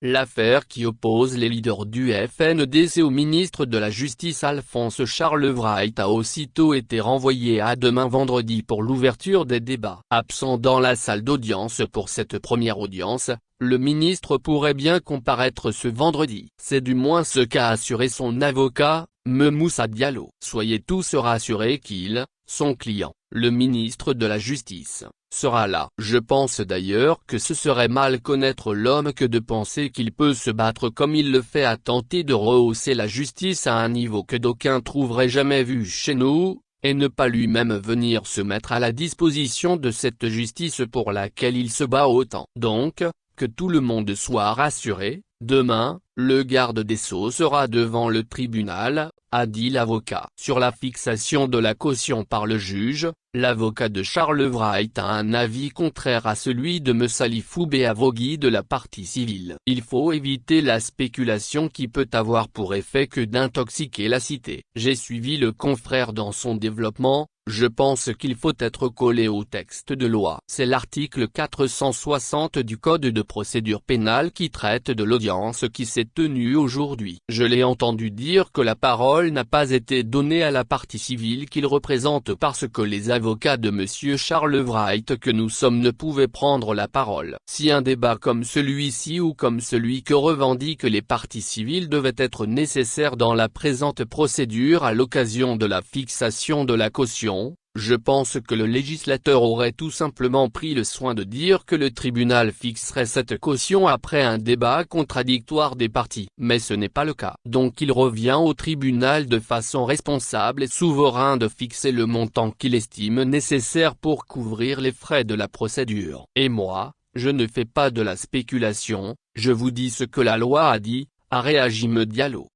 L'affaire qui oppose les leaders du FNDC au ministre de la Justice Alphonse Charles-Wright a aussitôt été renvoyée à demain vendredi pour l'ouverture des débats. Absent dans la salle d'audience pour cette première audience, le ministre pourrait bien comparaître ce vendredi. C'est du moins ce qu'a assuré son avocat, Me Moussa Diallo. Soyez tous rassurés qu'il, son client, le ministre de la Justice, sera là. Je pense d'ailleurs que ce serait mal connaître l'homme que de penser qu'il peut se battre comme il le fait à tenter de rehausser la justice à un niveau que d'aucuns trouveraient jamais vu chez nous, et ne pas lui-même venir se mettre à la disposition de cette justice pour laquelle il se bat autant. Donc, que tout le monde soit rassuré, demain, le garde des Sceaux sera devant le tribunal, a dit l'avocat. Sur la fixation de la caution par le juge, l'avocat de Charles-Wright a un avis contraire à celui de M. Salifou Béavogui de la partie civile. Il faut éviter la spéculation qui peut avoir pour effet que d'intoxiquer la cité. J'ai suivi le confrère dans son développement. Je pense qu'il faut être collé au texte de loi. C'est l'article 460 du Code de procédure pénale qui traite de l'audience qui s'est tenue aujourd'hui. Je l'ai entendu dire que la parole n'a pas été donnée à la partie civile qu'il représente parce que les avocats de M. Charles-Wright que nous sommes ne pouvaient prendre la parole. Si un débat comme celui-ci ou comme celui que revendiquent les parties civiles devait être nécessaire dans la présente procédure à l'occasion de la fixation de la caution, je pense que le législateur aurait tout simplement pris le soin de dire que le tribunal fixerait cette caution après un débat contradictoire des parties. Mais ce n'est pas le cas. Donc il revient au tribunal de façon responsable et souverain de fixer le montant qu'il estime nécessaire pour couvrir les frais de la procédure. Et moi, je ne fais pas de la spéculation, je vous dis ce que la loi a dit, a réagi Me Diallo.